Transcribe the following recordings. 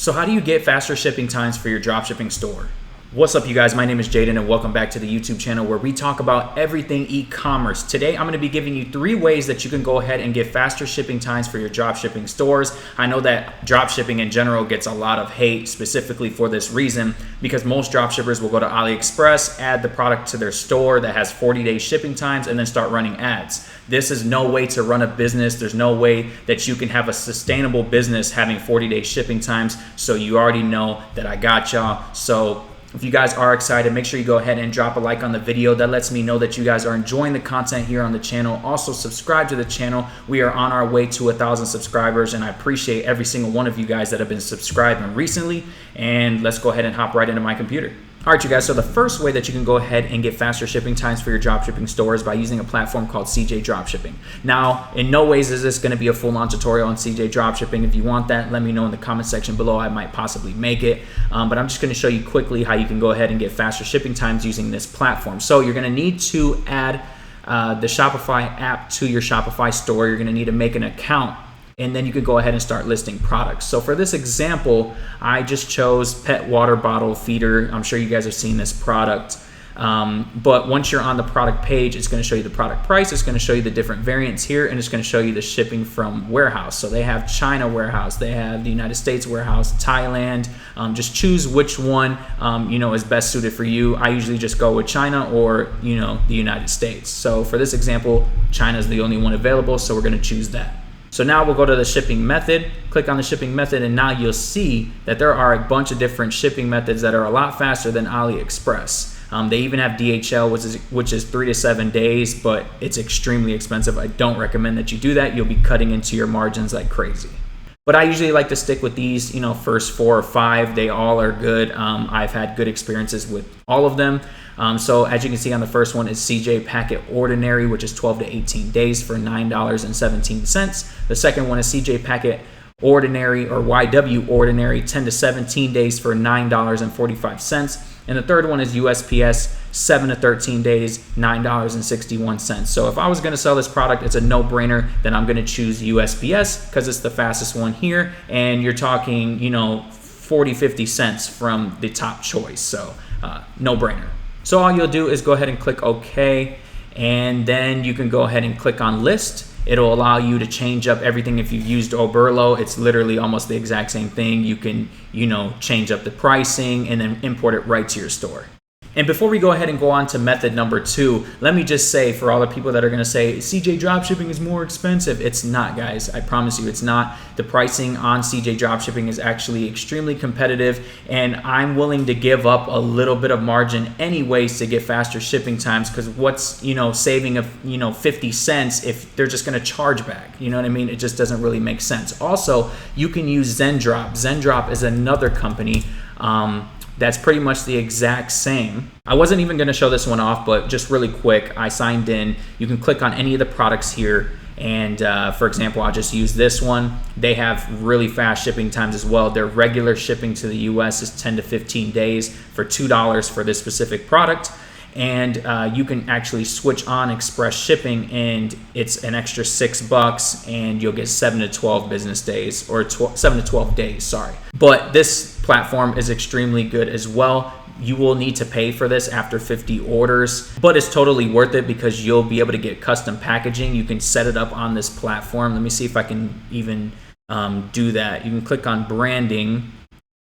So how do you get faster shipping times for your dropshipping store? What's up, you guys? My name is Jaden and welcome back to the YouTube channel where we talk about everything e-commerce. Today, I'm going to be giving you 3 ways that you can go ahead and get faster shipping times for your dropshipping stores. I know that dropshipping in general gets a lot of hate specifically for this reason because most dropshippers will go to AliExpress, add the product to their store that has 40-day shipping times, and then start running ads. This is no way to run a business. There's no way that you can have a sustainable business having 40-day shipping times. So you already know that I got y'all. So if you guys are excited, make sure you go ahead and drop a like on the video. That lets me know that you guys are enjoying the content here on the channel. Also, subscribe to the channel. We are on our way to 1,000 subscribers, and I appreciate every single one of you guys that have been subscribing recently. And let's go ahead and hop right into my computer. All right, you guys, so the first way that you can go ahead and get faster shipping times for your dropshipping store is by using a platform called CJ Dropshipping. Now, in no ways is this going to be a full-on tutorial on CJ Dropshipping. If you want that, let me know in the comment section below. I might possibly make it, but I'm just going to show you quickly how you can go ahead and get faster shipping times using this platform. So you're going to need to add the Shopify app to your Shopify store. You're going to need to make an account, and then you can go ahead and start listing products. So for this example, I just chose pet water bottle feeder. I'm sure you guys have seen this product. But once you're on the product page, it's going to show you the product price. It's going to show you the different variants here, and it's going to show you the shipping from warehouse. So they have China warehouse, they have the United States warehouse, Thailand. Just choose which one is best suited for you. I usually just go with China or the United States. So for this example, China is the only one available, so we're going to choose that. So now we'll go to the shipping method, click on the shipping method, and now you'll see that there are a bunch of different shipping methods that are a lot faster than AliExpress. They even have DHL, which is 3 to 7 days, but it's extremely expensive. I don't recommend that you do that. You'll be cutting into your margins like crazy. But I usually like to stick with these, first 4 or 5. They all are good. I've had good experiences with all of them. So as you can see on the first one is CJ Packet Ordinary, which is 12 to 18 days for $9.17. The second one is CJ Packet Ordinary or YW Ordinary, 10 to 17 days for $9.45. And the third one is USPS, 7 to 13 days, $9.61. So if I was going to sell this product, it's a no-brainer. Then I'm going to choose USPS because it's the fastest one here. And you're talking, 40, 50 cents from the top choice. So no-brainer. So all you'll do is go ahead and click OK. And then you can go ahead and click on List. It'll allow you to change up everything. If you've used Oberlo, it's literally almost the exact same thing. You can, change up the pricing and then import it right to your store. And before we go ahead and go on to method number 2, let me just say for all the people that are going to say CJ Dropshipping is more expensive, it's not, guys. I promise you it's not. The pricing on CJ Dropshipping is actually extremely competitive, and I'm willing to give up a little bit of margin anyways to get faster shipping times because what's, saving of, 50 cents if they're just going to charge back? You know what I mean? It just doesn't really make sense. Also, you can use Zendrop. Zendrop is another company that's pretty much the exact same. I wasn't even going to show this one off, but just really quick, I signed in. You can click on any of the products here. And for example, I'll just use this one. They have really fast shipping times as well. Their regular shipping to the US is 10 to 15 days for $2 for this specific product. And you can actually switch on express shipping, and it's an extra $6, and you'll get 7 to 12 business days, or 7 to 12 days, sorry. But this platform is extremely good as well. You will need to pay for this after 50 orders, but it's totally worth it because you'll be able to get custom packaging. You can set it up on this platform. Let me see if I can even do that. You can click on branding,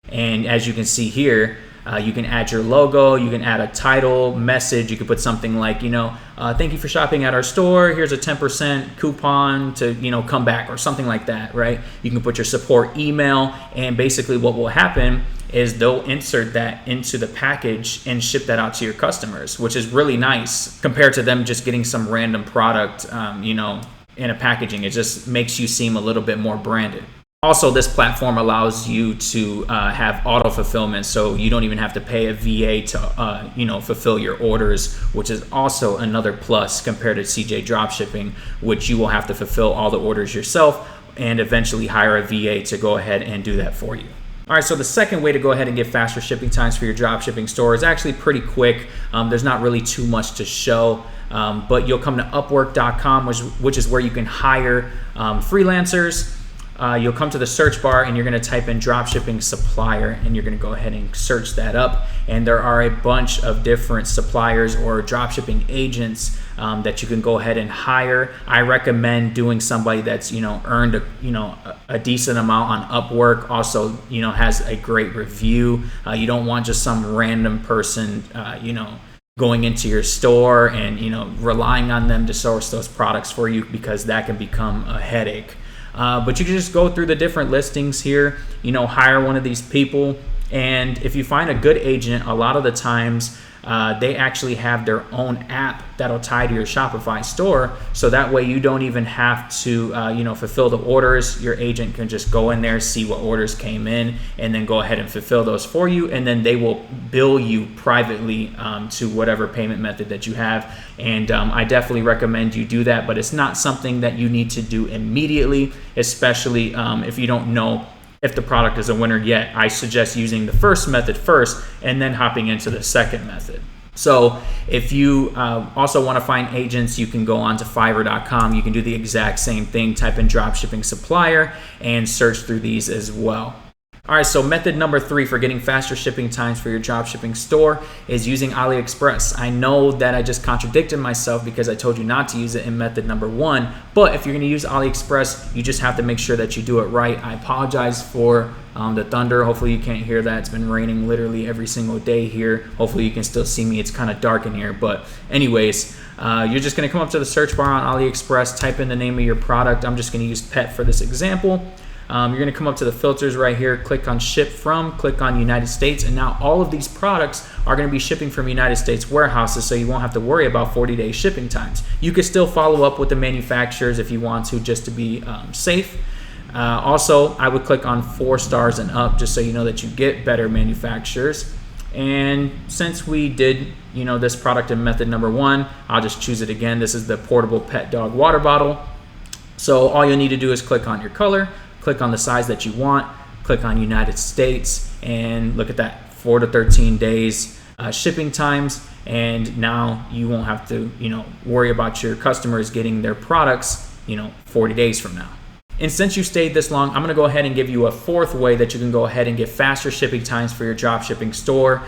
and as you can see here, you can add your logo, you can add a title, message, you could put something like, thank you for shopping at our store, here's a 10% coupon to, come back, or something like that, right? You can put your support email, and basically what will happen is they'll insert that into the package and ship that out to your customers, which is really nice compared to them just getting some random product, in a packaging. It just makes you seem a little bit more branded. Also, this platform allows you to have auto fulfillment, so you don't even have to pay a VA to fulfill your orders, which is also another plus compared to CJ Dropshipping, which you will have to fulfill all the orders yourself and eventually hire a VA to go ahead and do that for you. All right, so the second way to go ahead and get faster shipping times for your dropshipping store is actually pretty quick. There's not really too much to show, but you'll come to Upwork.com, which is where you can hire freelancers. you'll come to the search bar and you're going to type in dropshipping supplier, and you're going to go ahead and search that up. And there are a bunch of different suppliers or dropshipping agents that you can go ahead and hire. I recommend doing somebody that's earned a decent amount on Upwork, also has a great review. You don't want just some random person going into your store and relying on them to source those products for you, because that can become a headache. But you can just go through the different listings here, hire one of these people. And if you find a good agent, a lot of the times they actually have their own app that'll tie to your Shopify store. So that way you don't even have to, fulfill the orders. Your agent can just go in there, see what orders came in, and then go ahead and fulfill those for you. And then they will bill you privately to whatever payment method that you have. And I definitely recommend you do that, but it's not something that you need to do immediately, especially if you don't know if the product is a winner yet. I suggest using the first method first and then hopping into the second method. So if you also want to find agents, you can go on to Fiverr.com. You can do the exact same thing, type in dropshipping supplier and search through these as well. All right, so method number 3 for getting faster shipping times for your dropshipping store is using AliExpress. I know that I just contradicted myself because I told you not to use it in method number 1, but if you're gonna use AliExpress, you just have to make sure that you do it right. I apologize for the thunder. Hopefully you can't hear that. It's been raining literally every single day here. Hopefully you can still see me. It's kind of dark in here, but anyways, you're just gonna come up to the search bar on AliExpress, type in the name of your product. I'm just gonna use pet for this example. You're going to come up to the filters right here, click on ship from, click on United States, and now all of these products are going to be shipping from United States warehouses, so you won't have to worry about 40-day shipping times. You can still follow up with the manufacturers if you want to, just to be safe. Also, I would click on 4 stars and up, just so you know that you get better manufacturers. And since we did this product in method number 1, I'll just choose it again. This is the portable pet dog water bottle. So all you'll need to do is click on your color, click on the size that you want, click on United States, and look at that, 4 to 13 days shipping times. And now you won't have to, worry about your customers getting their products, 40 days from now. And since you stayed this long, I'm going to go ahead and give you a 4th way that you can go ahead and get faster shipping times for your dropshipping store.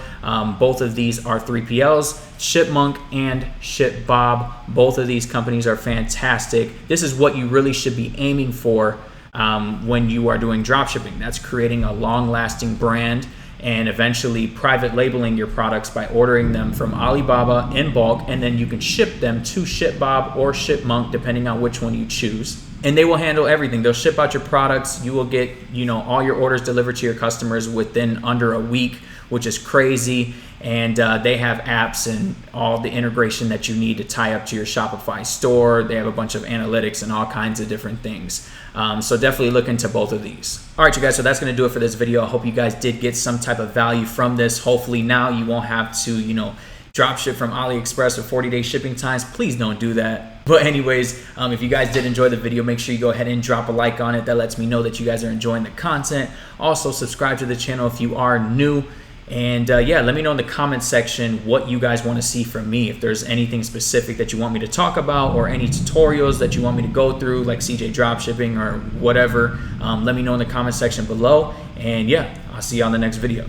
Both of these are 3PLs, ShipMonk and ShipBob. Both of these companies are fantastic. This is what you really should be aiming for when you are doing dropshipping. That's creating a long-lasting brand and eventually private labeling your products by ordering them from Alibaba in bulk, and then you can ship them to ShipBob or ShipMonk depending on which one you choose. And they will handle everything. They'll ship out your products. You will get, all your orders delivered to your customers within under a week, which is crazy. And they have apps and all the integration that you need to tie up to your Shopify store. They have a bunch of analytics and all kinds of different things. So definitely look into both of these. All right, you guys, so that's going to do it for this video. I hope you guys did get some type of value from this. Hopefully now you won't have to, drop ship from AliExpress with 40-day shipping times. Please don't do that. But anyways, if you guys did enjoy the video, make sure you go ahead and drop a like on it. That lets me know that you guys are enjoying the content. Also, subscribe to the channel if you are new. And yeah, let me know in the comment section what you guys want to see from me. If there's anything specific that you want me to talk about or any tutorials that you want me to go through, like CJ Dropshipping or whatever, let me know in the comment section below. And yeah, I'll see you on the next video.